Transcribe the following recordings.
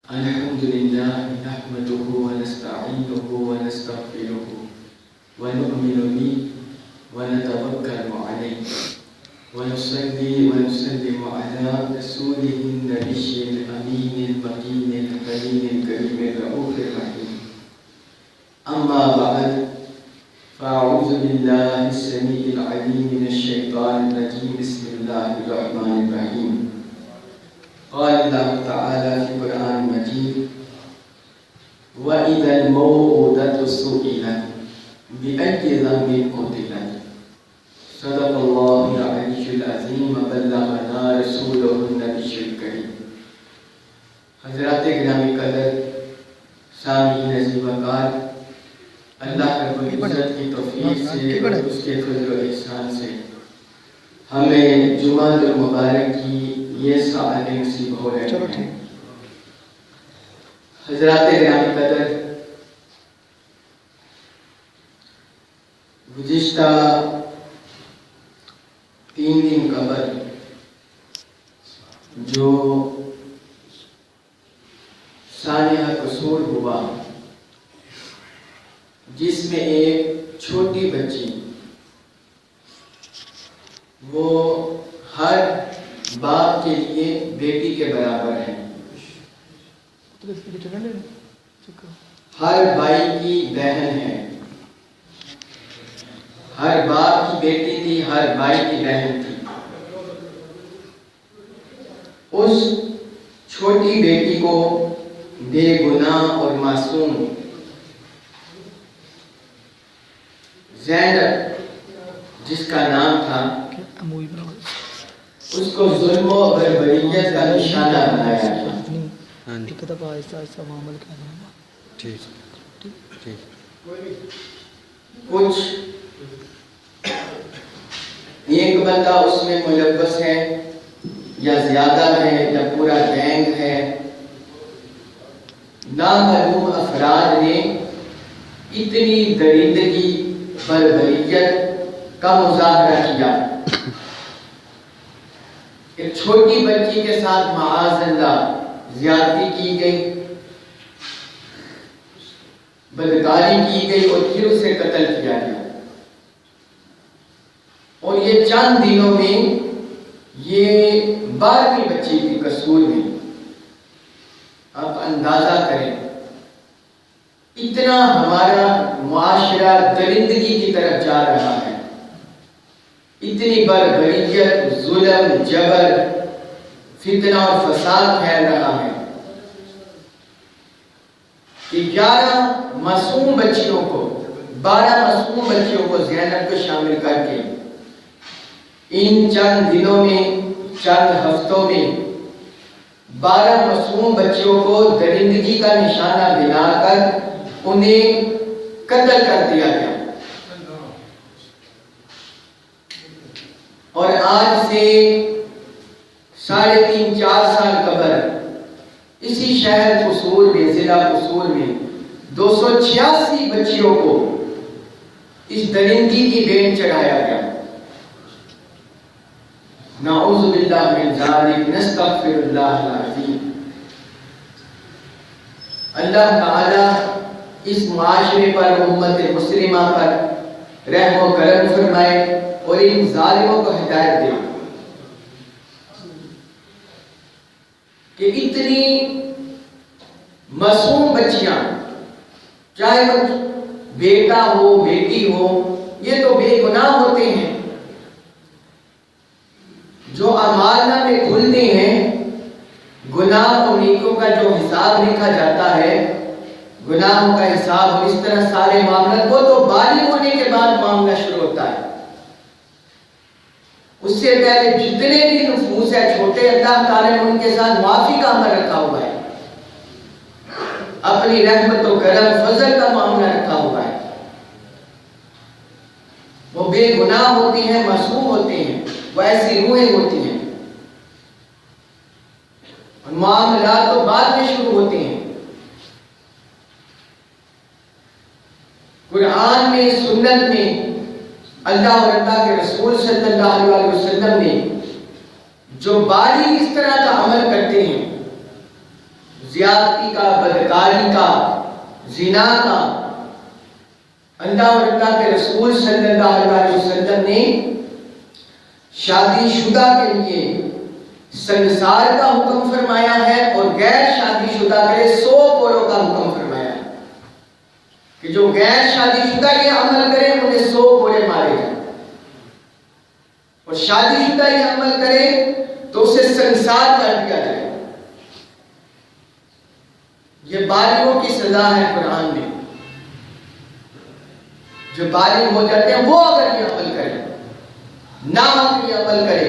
الحمد لله نحمده ونستعينه ونستغفره ونؤمن به ونتوكل عليه ونصلي ونسلم على رسوله النبي الأمين المكين الكريم الكريم الرؤوف الرحيم. أما بعد فأعوذ بالله السميع العليم من الشيطان الرجيم. بسم الله الرحمن الرحيم. قال الله تعالى في القرآن المجيد: وإذا الموءودة سئلت بأي ذنب قتلت. صدق الله العلي العظيم وبلغنا رسوله النبي الكريم. حضرات گرامی قدر، سامعین عزیز وقار، اللہ رب العزت کی توفیق سے اور اس کے فضل و احسان سے ہمیں جمعہ المبارک کی یہ ساعت نصیب ہو رہے ہیں. حضرات گرامی قدر، گزشتہ 3 دن قبل جو سانحہ قصور ہوا، جس میں ایک چھوٹی بچی وہ ہر باپ کے لیے بیٹی کے برابر ہے، ہر بھائی کی بہن ہے، ہر باپ کی بیٹی تھی، ہر بھائی کی بہن تھی. اس چھوٹی بیٹی کو بے گناہ اور معصوم زینب، جس کا نام تھا، اس کو ظلم و بربریت کا نشانہ بنایا گیا. کچھ ایک بندہ اس میں ملوث ہے یا زیادہ ہے یا پورا گینگ ہے. نامعلوم افراد نے اتنی درندگی، بربریت کا مظاہرہ کیا. ایک چھوٹی بچی کے ساتھ معاذ اللہ زیادتی کی گئی، بدکاری کی گئی اور پھر اسے قتل کیا گیا. اور یہ چند دنوں میں یہ 12ویں بچی کی قصور میں. آپ اندازہ کریں اتنا ہمارا معاشرہ درندگی کی طرف جا رہا ہے، اتنی بربریت، ظلم، جبر، فتنہ اور فساد پھیل رہا ہے کہ 11 معصوم بچیوں کو، 12 معصوم بچیوں کو زینب کو شامل کر کے ان چند دنوں میں، چند ہفتوں میں 12 معصوم بچیوں کو درندگی کا نشانہ بنا کر انہیں قتل کر دیا گیا. اور آج سے 3.5-4 سال قبل اسی شہر قصور میں، ضلع قصور میں 286 بچیوں کو اس درندگی کی بین چڑھایا گیا. نعوذ باللہ من ذالک، نستغفر اللہ العظیم. اللہ تعالی اس معاشرے پر، امت مسلمہ پر رحم و کرم فرمائے اور ان ظالموں کو ہدایت دے کہ اتنی معصوم بچیاں، چاہے وہ بیٹا ہو، بیٹی ہو، یہ تو بے گناہ ہوتے ہیں. جو اعمال نامے کھلتے ہیں، گناہ اور نیکیوں کا جو حساب لکھا جاتا ہے، گناہوں کا حساب اور اس طرح سارے معاملات، وہ تو بالغ ہونے کے بعد معاملہ شروع ہوتا ہے. اس سے پہلے جتنے بھی نفوس ہے چھوٹے، اللہ تعالیٰ نے ان کے ساتھ معافی کا عمل رکھا ہوا ہے، اپنی رحمت و کرم فضل کا معاملہ رکھا ہوا ہے. وہ بے گناہ ہوتی ہیں، معصوم ہوتے ہیں، وہ ایسی روحیں ہوتی ہیں. اور معاملات تو بعد میں شروع ہوتے ہیں. قرآن میں، سنت میں اللہ اور اللہ کے رسول صلی اللہ علیہ وسلم نے جو بالغ اس طرح کا عمل کرتے ہیں، زیادتی کا، بدکاری کا، زنا کا، اللہ اور اللہ کے رسول صلی اللہ علیہ وسلم نے شادی شدہ کے لیے سنسار کا حکم فرمایا ہے اور غیر شادی شدہ کے لیے 100 کوڑوں کا حکم فرمایا ہے کہ جو غیر شادی شدہ یہ عمل کرے انہیں 100 کوڑے مارے جائیں، اور شادی شدہ یہ عمل کرے تو اسے سنسار کر دیا جائے۔ یہ بالغوں کی سزا ہے قرآن میں، جو بالغ ہو جاتے ہیں وہ اگر یہ عمل کرے، ناحق یہ عمل کرے،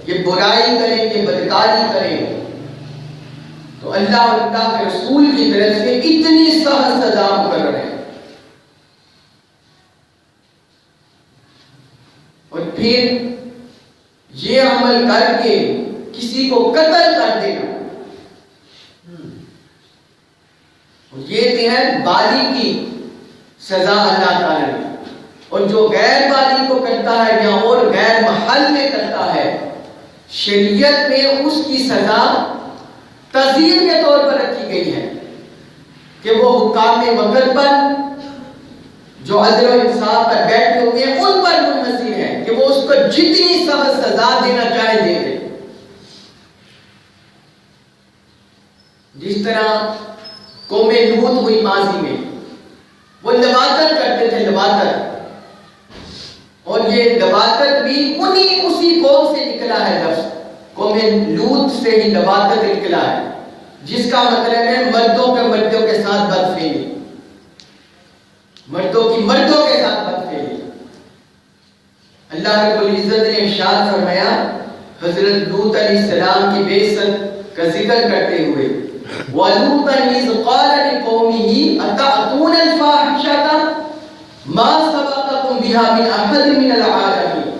یہ برائی کرے، یہ بدکاری کرے، تو اللہ اور اللہ کے رسول کی طرف سے اتنی سخت سزا مقرر ہے۔ اور پھر یہ عمل کر کے کسی کو قتل کر دینا، یہ ہے بالغ کی سزا اللہ تعالی نے۔ اور جو غیر بالغ کو کرتا ہے یا اور غیر محل میں کرتا ہے، شریعت میں اس کی سزا تعزیر کے طور پر رکھی گئی ہے کہ وہ حکام وقت پر جو عدل و انصاف پر بیٹھے ہوئے ہیں ان پر منحصر ہے کہ وہ اس کو جتنی سخت سزا دینا چاہے دے دے۔ جس طرح قوم لوط ہوئی ماضی میں، وہ لواطت کرتے تھے، لواطت، اور یہ لواطت بھی اسی قوم سے نکلا ہے، لفظ قوم لوط سے ہی لواطت نکلا ہے، جس کا مطلب ہے مردوں کے مردوں کے ساتھ بدفعلی، مردوں کی مردوں کے ساتھ بدفعلی۔ اللہ رب العزت نے ارشاد فرمایا حضرت لوط علیہ السلام کی بعثت کا ذکر کرتے ہوئے، وَلُوطًا إِذْ قَالَ لِقَوْمِهِ أَتَأْتُونَ الْفَاحِشَةَ مَا سَبَقَكُم بِهَا مِنْ أَحَدٍ مِنَ الْعَالَمِينَ۔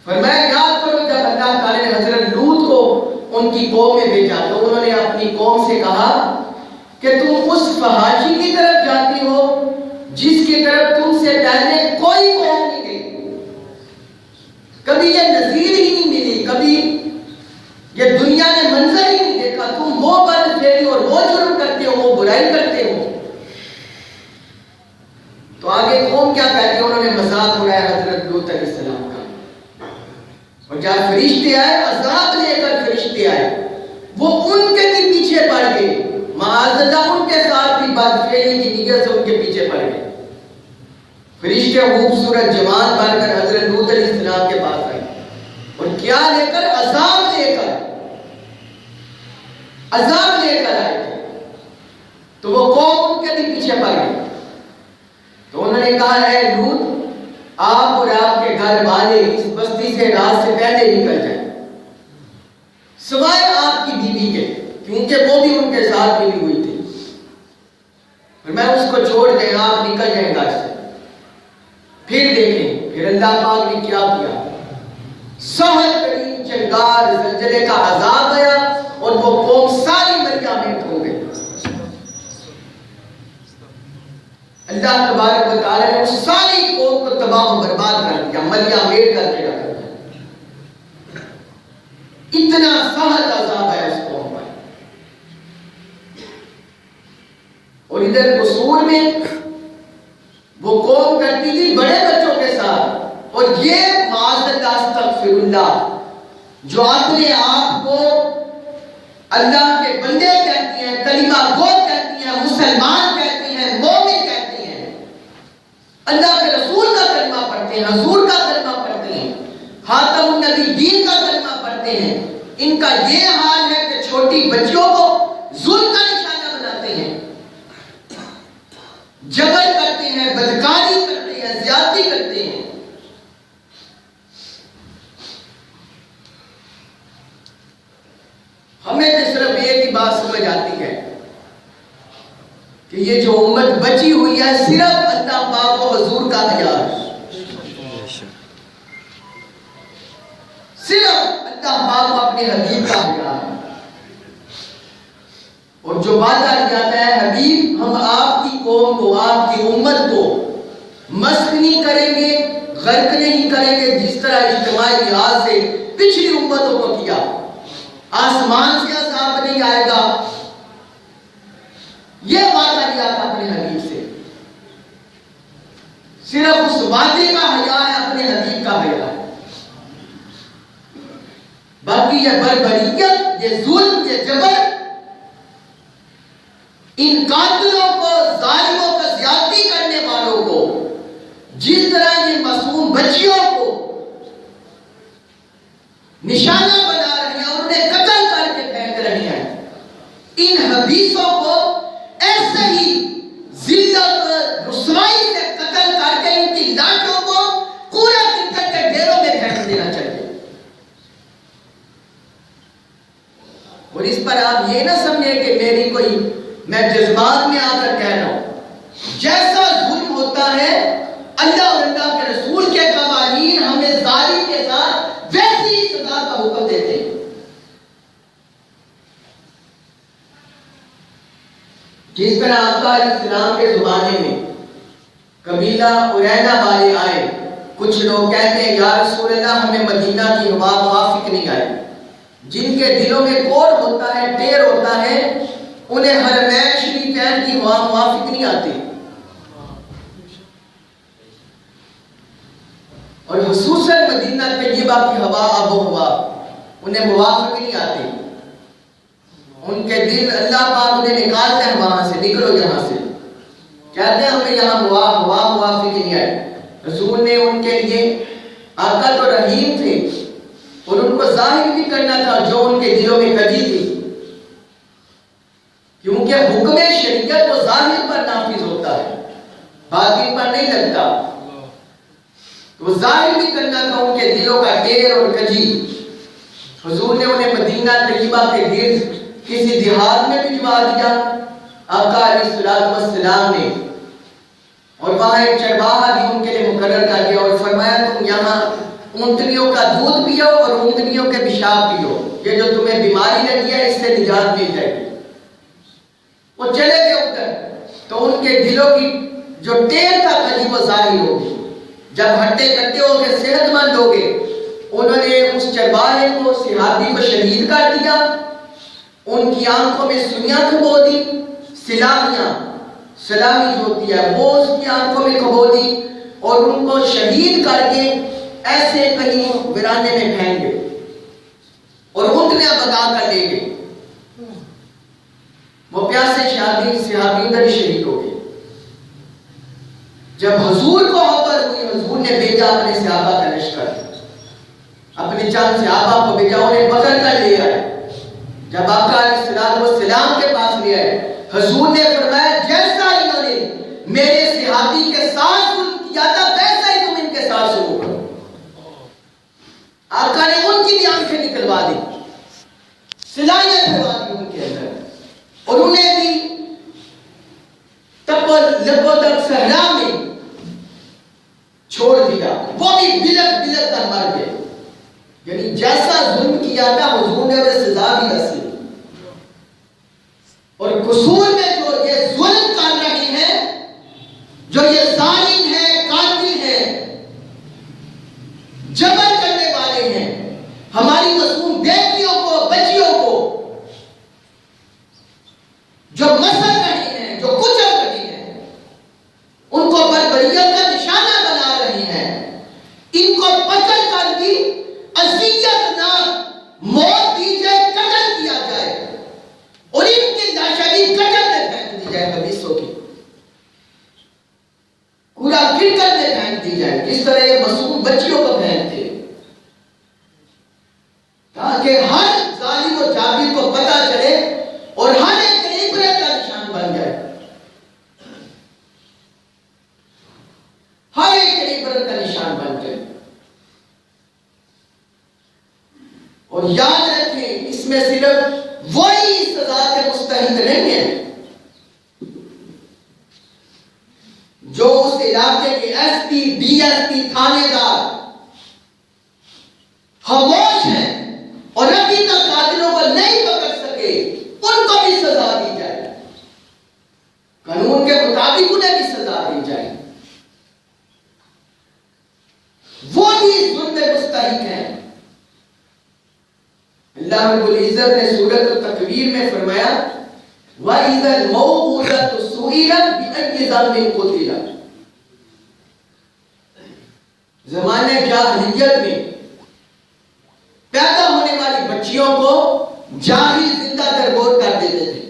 فرمایا یاد کرو جب اللہ تعالی نے حضرت لوط کو ان کی قوم میں بھیجا تو انہوں نے اپنی قوم سے کہا کہ تم اس فحاشی کی طرف جاتی ہو جس کی طرف تم سے پہلے کوئی قوم نہیں گئی، کبھی یہ نظیر ہی نہیں ملی، کبھی یہ دنیا نے منظر ہی نہیں دیکھا، تم وہ بدفعلی اور وہ جرم کرتے ہو، وہ برائی کرتے ہو۔ تو آگے قوم کیا کہتے ہیں، انہوں نے مذاق اڑایا حضرت لوط علیہ السلام کا، اور جب فرشتے آئے، عذاب لے کر فرشتے آئے، وہ ان کے بھی پیچھے پڑ گئے، معاذ اللہ ان کے ساتھ بھی بدفعلی کی نیت سے ان کے پیچھے پڑ گئے۔ فرشتے خوبصورت جوان بن کر حضرت لوط علیہ السلام کے پاس آئے، اور کیا لے کر، عذاب لے کر، عذاب لے کر آئے تھے، تو وہ قوم ان کے بھی پیچھے پڑ گئی۔ تو انہوں نے کہا اے لوط، آپ اور آپ کے گھر والے اس بستی سے رات سے پہلے نکل جائیں، سوائے آپ کی بیوی کے، کیونکہ وہ بھی ان کے ساتھ ملی ہوئی تھی، اور میں اس کو چھوڑ دیں، آپ نکل جائیں گھر سے۔ پھر دیکھیں پھر اللہ پاک نے کیا کیا، سخت ترین چنگار زلزلے کا عذاب آیا اور وہ قوم ساری مریا میٹ ہو گئی۔ اللہ تبارک و تعالی نے اس ساری قوم کو تباہ و برباد کر دیا، مریا میٹ کر کے رکھ دیا۔ اتنا سخت عذاب ہے اس قوم پر۔ اور ادھر قصور میں وہ قوم کرتی تھی بڑے بچوں کے ساتھ، اور یہ معاذ اللہ استغفر اللہ جو اپنے آپ کو اللہ کے بندے کہتی ہیں، کلمہ گو کہتی ہیں، مسلمان کہتی ہیں، مومن کہتی ہیں، اللہ کے رسول کا کلمہ پڑھتے ہیں، حضور کا کلمہ پڑھتے ہیں، خاتم النبیین کا کلمہ پڑھتے ہیں، ان کا یہ حال ہے کہ چھوٹی بچیوں کو ظلم کا نشانہ بناتے ہیں، جبر کرتے ہیں، بدکاری کرتے ہیں، زیادتی کرتے ہیں۔ ہمیں تو صرف ایک ہی بات سمجھ آتی ہے کہ یہ جو امت بچی ہوئی ہے صرف اللہ پاک و حضور کا حیا ہے، صرف اللہ پاک و اپنے حبیب کا حیا ہے، اور جو وعدہ کیا جاتا ہے حبیب ہم آپ کی قوم کو، آپ کی امت کو مسخ نہیں کریں گے، غرق نہیں کریں گے، جس طرح اجتماعی لحاظ سے پچھلی امتوں کو کیا۔ آسمان سے عذاب نہیں آئے گا، یہ وعدہ لیا تھا اپنے حبیب سے. صرف اس وعدے کا حیا ہے، اپنے حبیب کا حیا ہے. باقی یہ بربریت، یہ ظلم، یہ جبر، ان قاتلوں کو، ظالموں کو، زیادتی کرنے والوں کو، جس طرح یہ معصوم بچیوں کو نشانہ بنا رہے ہیں اور انہیں قتل کر کے پھینک رہے ہیں، ان حدیثوں کو ایسے ہی ذلت رسوائی سے قتل کر کے ان کی لاشوں کو کوڑا کرکٹ کے ڈھیروں میں پھینک دینا چاہیے. اور اس پر آپ یہ نہ سمجھیں کہ میری کوئی، میں جذبات میں آ کر کہہ رہا ہوں. جیسا ظلم ہوتا ہے اللہ اور اللہ کے رسول کے قوانین ہمیں ظالم کے ساتھ ویسی ہی سزا کا حکم دیتے ہیں. جس طرح آقا علیہ السلام کے زمانے میں قبیلہ قرینہ والے آئے، کچھ لوگ کہتے ہیں یا رسول اللہ ہمیں مدینہ کی ہوا موافق نہیں آئی. جن کے دلوں میں کوڑ ہوتا ہے، ٹیر ہوتا ہے، انہیں حرمین شریفین کی ہوا موافق نہیں آتی. اور خصوصاً مدینہ طیبہ کی ہوا، آب و ہوا انہیں موافق نہیں آتی. ان کے دل اللہ پاک انہیں نکالتے ہیں وہاں سے، نکلو یہاں سے. کہتے ہیں ہمیں یہاں ہوا موافق نہیں آئی. رسول نے ان کے لیے، آقا تو رحیم تھے اور ان کو ظاہر بھی کرنا تھا جو ان کے دلوں میں کجی تھی، کیونکہ حکم شریعت وہ ظاہر پر نافذ ہوتا ہے، باطن پر نہیں لگتا. تو ظاہر بھی کرنا تھا ان کے دلوں کا ٹیر اور کجی. حضور نے انہیں مدینہ طیبہ کے گرد کسی دیہات میں بھجوا دیا آقا علیہ السلام نے، اور وہاں ایک چرواہا بھی ان کے لیے مقرر کر دیا اور فرمایا تم یہاں اونٹنیوں کا دودھ پیو اور اونٹنیوں کے پیشاب پیو، یہ جو تمہیں بیماری لگی ہے اس سے نجات مل جائے گی. وہ چلے گئے ادھر، تو ان کے دلوں کی جو ٹیر کا کجی وہ ظاہر ہوگی. جب ہٹے کٹے ہو گئے، صحت مند ہو گئے، انہوں نے اس چرواہے کو، صحابی کو شہید کر دیا. ان کی آنکھوں میں سوئیاں کھبو دی، سلامی جو ہوتی ہے وہ اس کی آنکھوں میں کھبو دی، اور ان کو شہید کر کے ایسے کہیں ویرانے میں پھینک گئے اور اونٹنیاں بگا کر لے گئے. وہ پیاسے صحابی ادھر شہید ہو گئے. جب حضور کو خبر ہوئی، حضور نے بھیجا اپنے صحابہ کا لشکر، اپنے چند صحابہ کو بھیجا، انہیں پکڑ کر لے آئے. جب آقا علیہ السلام کے پاس لے آئے، حضور نے فرمایا جیسا انہوں نے میرے صحابی کے ساتھ ظلم کیا تھا ویسا ہی تم ان کے ساتھ ظلم کرو. آقا نے ان کی بھی آنکھیں نکلوا دی، سلائیاں کروا دی ان کے اندر، اور انہیں بھی لبوں تک صحرا میں چھوڑ دیا. وہ بھی بلک بلک کر مر گئے. یعنی جیسا ظلم کیا تھا حضور نے انہیں سزا بھی رسی. اور قصور میں جو یہ ظلم کر رہے ہیں، جو یہ ظالم ہے، قاتل ہے، جبر کرنے والے ہیں، ہماری معصوم بیٹیوں کو، بچیوں کو جو مسل رہے ہیں، جو کچل رہے ہیں، ان کو بربریت کا نشانہ بنا رہے ہیں، ان کو پکڑ کر بھی اذیت نہ موت دی جائے، قتل کیا جائے، اور ان کی لاشیں بھی قتل میں پھینک دی جائے، حدیثوں کی کوڑا کرکٹ میں پھینک دی جائے، جس طرح یہ معصوم بچیوں کو پھینکتے، تاکہ ہر ظالم و جابر کو پتہ چلے اور ہر ایک عبرت کا نشان بن جائے، ہر ایک عبرت کا نشان بن جائے. اور یاد رکھیں اس میں صرف وہی سزا کے مستحق نہیں ہیں جو اس علاقے کے S P, D S P, تھانے دار خاموش ہیں اور ابھی تک قاتلوں کو نہیں پکڑ سکے، ان کو بھی سزا دی جائے، قانون کے مطابق انہیں بھی سزا دی جائے. وہ بھی ظلم مستحق ہیں. اللہ رب العزت نے سورۃ التکویر میں فرمایا وَإِذَا الْمَوْءُودَةُ سُئِلَتْ بِأَيِّ ذَنبٍ قُتِلَتْ. زمانے جاہلیت میں پیدا ہونے والی بچیوں کو جاہل زندہ درگور کر دیتے تھے.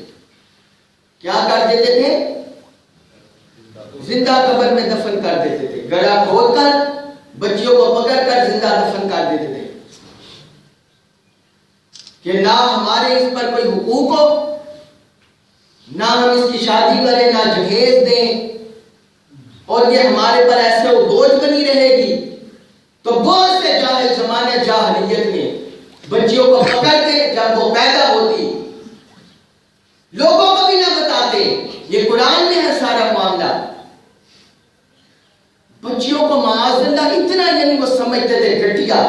کیا کر دیتے تھے؟ زندہ قبر میں دفن کر دیتے تھے. گڑھا کھود کر بچیوں کو پکڑ کر زندہ دفن کر دیتے تھے کہ نہ ہمارے اس پر کوئی حقوق ہو، نہ ہم اس کی شادی کریں، نہ جہیز دیں، اور یہ ہمارے پر ایسے بوجھ بنی رہے گی. تو بہت سے جاہل زمانے جاہلیت میں بچیوں کو پکڑ کے جب وہ پیدا ہوتی لوگوں کو بھی نہ بتاتے. یہ قرآن میں ہے سارا معاملہ. بچیوں کو معاذ اللہ اتنا یعنی وہ سمجھتے تھے گھٹیا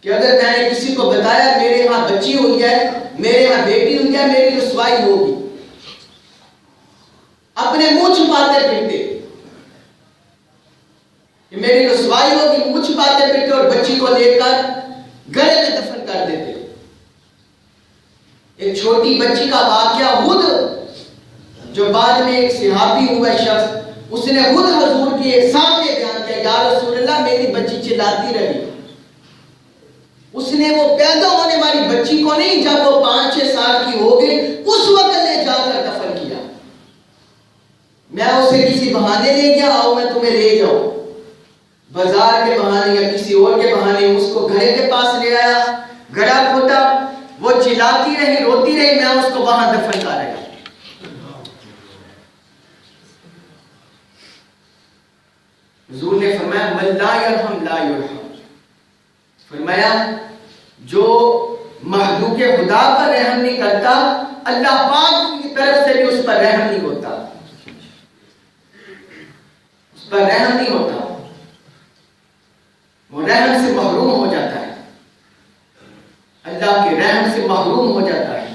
کہ اگر میں نے کسی کو بتایا میرے ہاں بچی ہوئی ہے، میرے ہاں بیٹی ہوئی ہے، میری رسوائی ہوگی. اپنے منہ چھپاتے پھرتے کہ میری رسوائی ہوگی، منہ چھپاتے پھرتے اور بچی کو لے کر گڑھے میں دفن کر دیتے. ایک چھوٹی بچی کا واقعہ خود جو بعد میں ایک صحابی ہوا شخص، اس نے خود حضور کے سامنے بیان کیا، یا رسول اللہ میری بچی چلاتی رہی. اس نے وہ پیدا ہونے والی بچی کو نہیں، جب وہ 5-6 سال کی ہو گئی اس وقت لے جا کر دفن کیا. میں اسے کسی بہانے لے گیا، آؤ میں تمہیں لے جاؤں، بازار کے بہانے یا کسی اور کے بہانے اس کو گھڑے کے پاس لے آیا، گڑھا کھودا، وہ چلاتی رہی، روتی رہی، میں اس کو وہاں دفن کر رہا. حضور نے فرمایا من لا یرحم لا یرحم. فرمایا جو مخلوق خدا پر رحم نہیں کرتا اللہ پاک کی طرف سے بھی اس پر رحم نہیں ہوتا، اس پر رحم نہیں ہوتا، وہ رحم سے محروم ہو جاتا ہے، اللہ کے رحم سے محروم ہو جاتا ہے.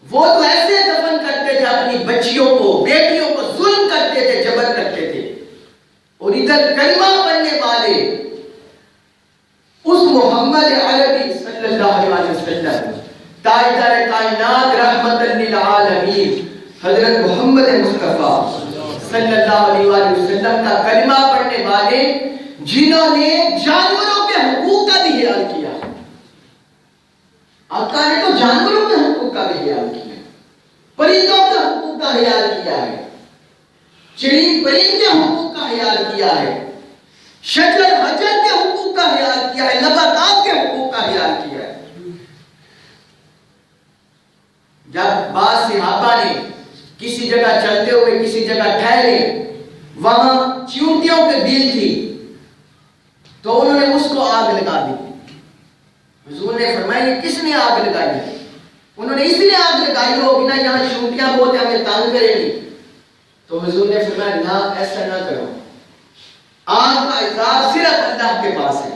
وہ تو ایسے دفن کرتے تھے اپنی بچیوں کو، بیٹیوں کو، ظلم کرتے تھے، جبر کرتے تھے. اور ادھر کلمہ پڑھنے والے اس محمد عربی صلی اللہ علیہ وسلم تاجدار کائنات رحمت للعالمین حضرت محمد مصطفیٰ صلی اللہ علیہ وسلم کا کلمہ پڑھنے والے جنہوں نے جانوروں کے حقوق کا بھی خیال کیا. آقا نے تو جانوروں کے حقوق کا بھی خیال کیا، پرندوں کے حقوق کا خیال کیا ہے، چڑین پرند کے حقوق کا خیال کیا ہے، شجر حجر کے حقوق کا خیال کیا ہے، نباتات کے حقوق کا خیال کیا ہے. جب بعض صحابہ نے کسی جگہ چلتے ہوئے کسی جگہ ٹھہرے، وہاں چیونٹیوں کے بیل تھی تو انہوں نے اس کو آگ لگا دی. حضور نے فرمایا یہ کس نے آگ لگائی ہے؟ انہوں نے اس لیے آگ لگائی ہوگی نا یہاں چیونٹیاں بہت ہمیں تنگ کریں گی. تو حضور نے فرمایا نہ، ایسا نہ کرو، آگ کا عذاب صرف اللہ کے پاس ہے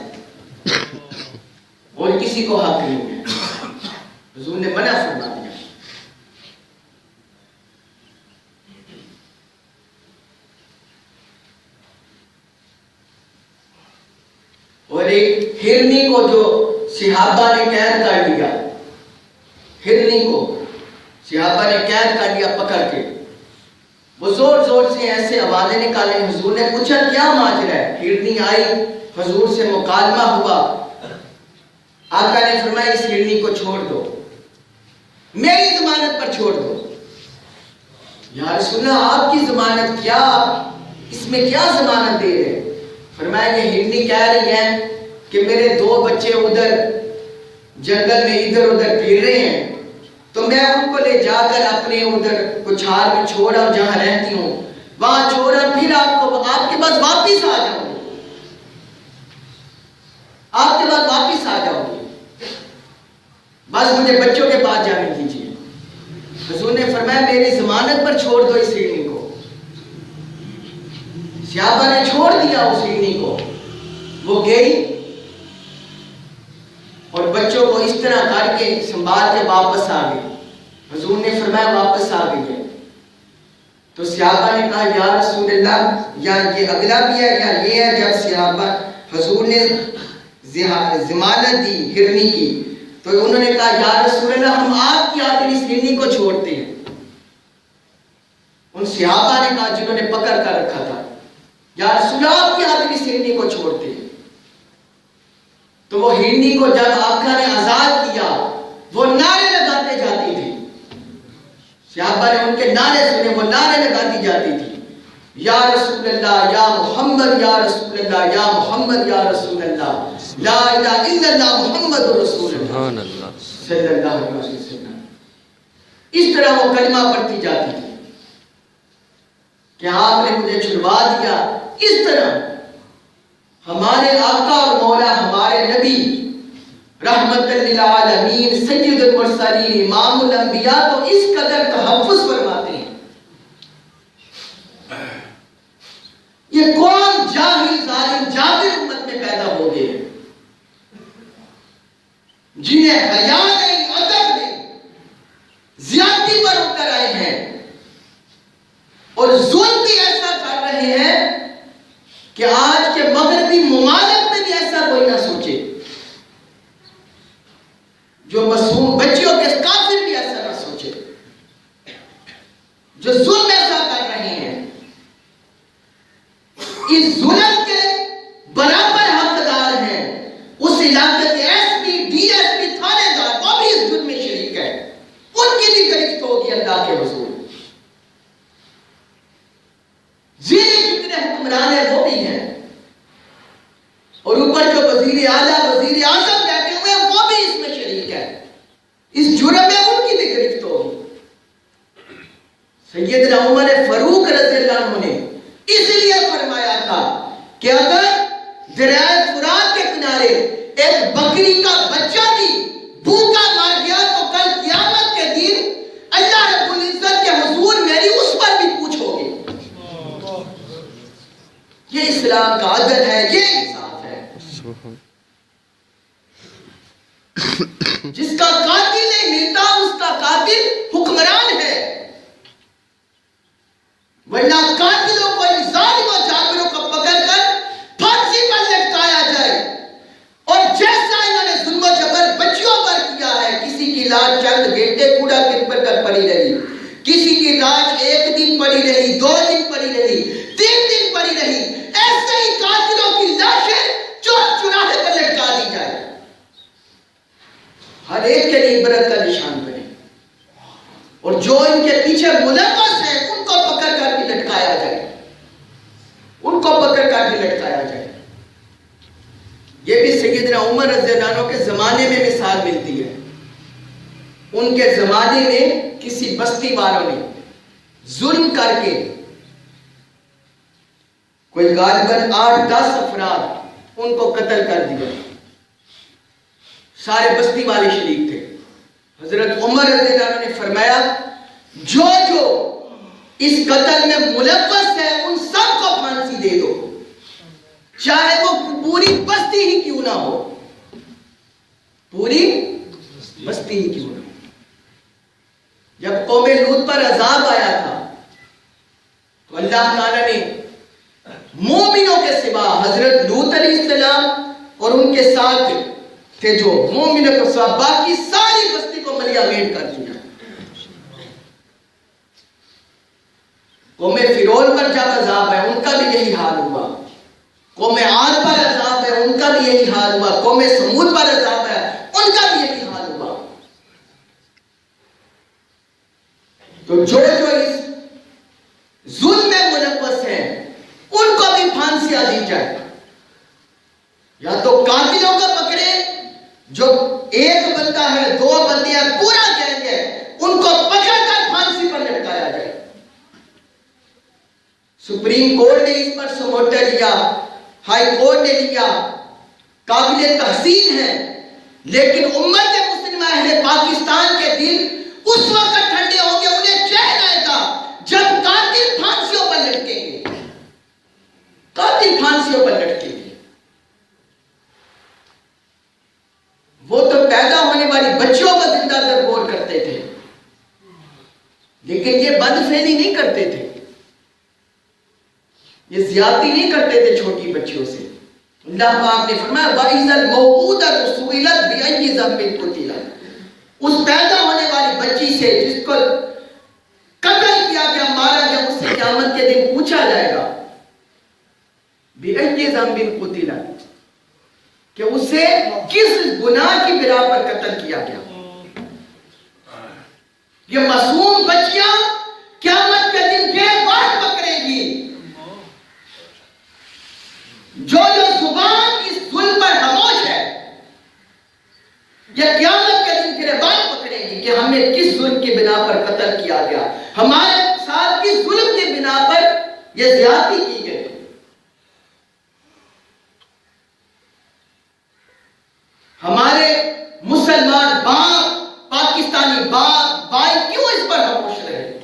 اور کسی کو حق نہیں ہے. حضور نے منع فرما دیا. اور ایک ہرنی کو جو صحابہ نے قید کر لیا، ہرنی کو صحابہ نے قید کر لیا پکڑ کے، وہ زور زور سے ایسے آوازیں نکالے. حضور نے پوچھا کیا ماجرا ہے؟ ہرنی آئی، حضور سے مکالمہ ہوا. آقا نے فرمایا اس ہرنی کو چھوڑ دو، میری ضمانت پر چھوڑ دو. یا رسول اللہ آپ کی ضمانت کیا؟ اس میں کیا ضمانت دے رہے؟ فرمایا یہ ہرنی کہہ رہی ہے کہ میرے 2 بچے ادھر جنگل میں ادھر ادھر پھر رہے ہیں تو میں ان کو لے جا کر اپنے ادھر کچھار میں چھوڑا، جہاں رہتی ہوں وہاں چھوڑا، پھر آپ کے پاس واپس آ جاؤں گی، آپ کے پاس واپس آ جاؤں گی، بس مجھے بچوں کے پاس جانے دیجیے. حضور نے فرمایا میری ضمانت پر چھوڑ دو اس ہرنی کو. صحابہ نے چھوڑ دیا اس ہرنی کو، وہ گئی اور بچوں کو اس طرح کر کے سنبھال کے واپس آ گئی. حضور نے فرمایا واپس آ گئی ہے. تو صحابہ نے کہا یا رسول اللہ یا یہ اگلا بھی ہے یا یہ ہے. جب صحابہ حضور نے ضمانت دی ہرنی کی تو انہوں نے کہا یا رسول اللہ ہم آپ کی آخری سرنی کو چھوڑتے ہیں. ان صحابہ نے کہا جنہوں نے پکڑ کر رکھا تھا یا رسول اللہ آپ کی آخری سرنی کو چھوڑتے ہیں. تو وہ ہرنی کو جب آقا نے آزاد کیا وہ نعرے لگاتے جاتی تھی. صحابہ نے ان کے نعرے سنے، وہ نعرے لگاتی جاتی تھی یا رسول اللہ یا محمد یا رسول اللہ یا محمد یا رسول اللہ لا الہ الا اللہ محمد رسول اللہ صلی اللہ علیہ وسلم. اس طرح وہ کلمہ پڑھتی جاتی تھی کہ آپ نے مجھے چھڑوا دیا. اس طرح ہمارے آقا اور مولا ہمارے نبی رحمت للعالمین سید المرسلین امام الانبیاء تو اس قدر تحفظ فرماتے ہیں. یہ کون جاہل ظالم جابر امت میں پیدا ہو گئے جنہیں حیا نہیں، ادب نہیں، زیادتی پر اتر آئے ہیں اور ظلم بھی ایسا کر رہے ہیں کہ آج کے مغربی ممالک میں بھی ایسا کوئی نہ سوچے. جو معصوم بچیوں کے کافر بھی ایسا نہ سوچے. جو ظلم ایسا کر رہے ہیں اس ظلم کے برابر حقدار ہیں اس علاقے کے S P D S P تھانے دار، وہ بھی اس ظلم میں شریک ہے. ان کی بھی گرفت ہوگی اللہ کے حضور. جتنے حکمران ہیں وہ بھی ہیں اور اوپر جو وزیر اعلیٰ وزیر اعظم بیٹھے ہوئے ہیں وہ بھی اس میں شریک ہے. اس جرم میں ان کی بھی گرفت ہوگی. سیدنا عمر فاروق رضی اللہ عنہ نے اس لیے فرمایا تھا کہ اگر دریائے فرات کے کنارے ایک بکری کا بچہ بھی بھوکا مر گیا تو کل قیامت کے دن اللہ رب العزت کے حضور میری اس پر بھی پوچھو گے. یہ اسلام کا عدل ہے، یہ انصاف ہے. جس کا قاتل نہیں ملتا اس کا قاتل حکمران ہے، ورنہ قاتلوں کو ان ظالموں جابروں کو پکڑ کر پھانسی پر لٹکایا جائے. اور جیسا انہوں نے ظلم و جبر بچیوں پر کیا ہے، کسی کی لاش چند گھنٹے کوڑا کرکٹ کر پڑی رہی، کسی کی لاش 1 دن پڑی رہی، 2 دن پڑی رہی، 3 دن پڑی رہی، ایسے ہی قاتلوں کی لاشیں چور چراہے پر لٹکا دی جائے. ہر ایک کے لیے عبرت کا نشان بنے اور جو ان کے پیچھے ملوث ہیں ان کو پکڑ کر بھی لٹکایا جائے، ان کو پکڑ کر بھی لٹکایا جائے. یہ بھی سیدنا عمر رضی اللہ عنہ کے زمانے میں مثال ملتی ہے. ان کے زمانے میں کسی بستی والوں نے ظلم کر کے کوئی غالباً 8-10 افراد ان کو قتل کر دیا. سارے بستی والے شریک تھے. حضرت عمر رضی اللہ عنہ نے فرمایا جو جو اس قتل میں ملوث ہے ان سب کو پھانسی دے دو، چاہے وہ پوری بستی ہی کیوں نہ ہو، پوری بستی ہی کیوں نہ ہو. جب قوم لوط پر عذاب آیا تھا تو اللہ تعالیٰ نے مومنوں کے سوا حضرت لوط علیہ السلام اور ان کے ساتھ تھے جو مومنوں کے سوا باقی ساری بستی کو ملیا میٹ کر دیا. قوم فرعون پر جب عذاب ہے ان کا بھی یہی حال ہوا، قوم عاد پر عذاب ہے ان کا بھی یہی حال ہوا، قوم سمود پر عذاب ہے ان کا بھی یہی حال ہوا. تو جو اس ظلم میں ملوث ہیں ان کو بھی پھانسیاں دی جائے. یا تو قاتلوں کو پکڑے، جو 1 بندہ ہے 2 بندے ہیں پورا گینگ ہے، ان کو پکڑ کر پھانسی پر لٹکایا جائے. سپریم کورٹ نے اس پر سموٹا لیا، ہائی کورٹ نے لیا، قابل تحسین ہے. لیکن امت مسلمہ اہل پاکستان کے دل اس وقت ٹھنڈے ہوں گے، انہیں چین آئے گا جب قاتل پھانسیوں پر لٹکیں گے، قاتل پھانسیوں پر لٹکیں گے. وہ تو پیدا ہونے والی بچیوں کو زندہ درگور کرتے تھے، لیکن یہ بدفعلی نہیں کرتے تھے، یہ زیادتی نہیں کرتے تھے چھوٹی بچیوں سے. اللہ پاک نے فرمایا وَإِذَا الْمَوْءُودَةُ سُئِلَتْ بِأَيِّ ذَنبٍ قُتِلَتْ، اس پیدا ہونے والی بچی سے جس کو قتل کیا گیا، مارا گیا، اس سے قیامت کے دن پوچھا جائے گا بِأَيِّ ذَنبٍ قُتِلَتْ، کہ اسے کس گناہ کی بنا پر قتل کیا گیا۔ یہ معصوم بچیاں قیامت کے دن گریبان پکڑے گی، جو زبان اس ظلم پر خاموش ہے، یہ قیامت کے دن گریبان پکڑے گی کہ ہمیں کس ظلم کی بنا پر قتل کیا گیا، ہمارے ساتھ کس ظلم کی بنا پر یہ زیادتی کی گئی۔ ہمارے مسلمان باپ، پاکستانی باپ بھائی کیوں اس پر خاموش رہے؟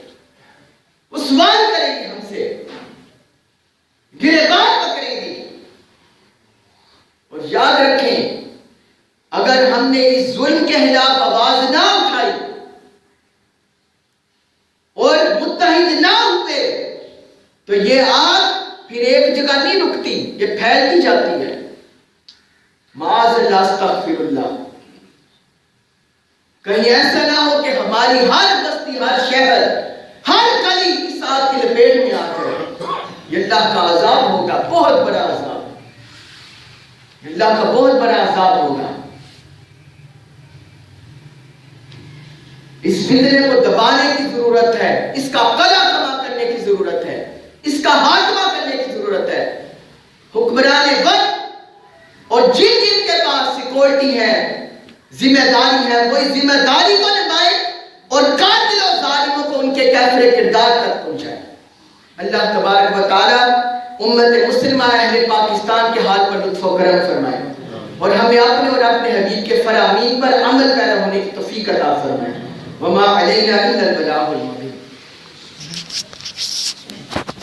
وہ سوال کریں گے ہم سے، گریبان پکڑیں گے۔ اور یاد رکھیں، اگر ہم نے اس ظلم کے خلاف آواز نہ اٹھائی اور متحد نہ ہوئے تو یہ آگ پھر ایک جگہ نہیں رکتی، یہ پھیلتی جاتی ہے۔ معاذ اللہ، استغفر اللہ، کہیں ایسا نہ ہو کہ ہماری ہر بستی، ہر شہر، ہر گلی اس آگ کی لپیٹ میں آ جائے۔ یہ اللہ کا عذاب ہوگا، بہت بڑا عذاب، اللہ کا بہت بڑا عذاب ہوگا۔ اس فتنے کو دبانے کی ضرورت ہے، اس کا قلع کما کرنے کی ضرورت ہے، اس کا خاتمہ کرنے کی ضرورت ہے۔ حکمران وقت اور جن جن کے پاس سیکورٹی ہے، ذمہ داری ہے، وہ اس ذمہ داری کو نبھائیں اور قاتل اور ظالموں کو ان کے کافر کردار تک پہنچائیں۔ اللہ تبارک و تعالی امت مسلمہ اہل پاکستان کے حال پر لطف و کرم فرمائے اور ہمیں اپنے اور اپنے حبیب کے فرامین پر عمل پیرا ہونے کی توفیق عطا فرمائے۔ وما علینا الا البلاغ المبین۔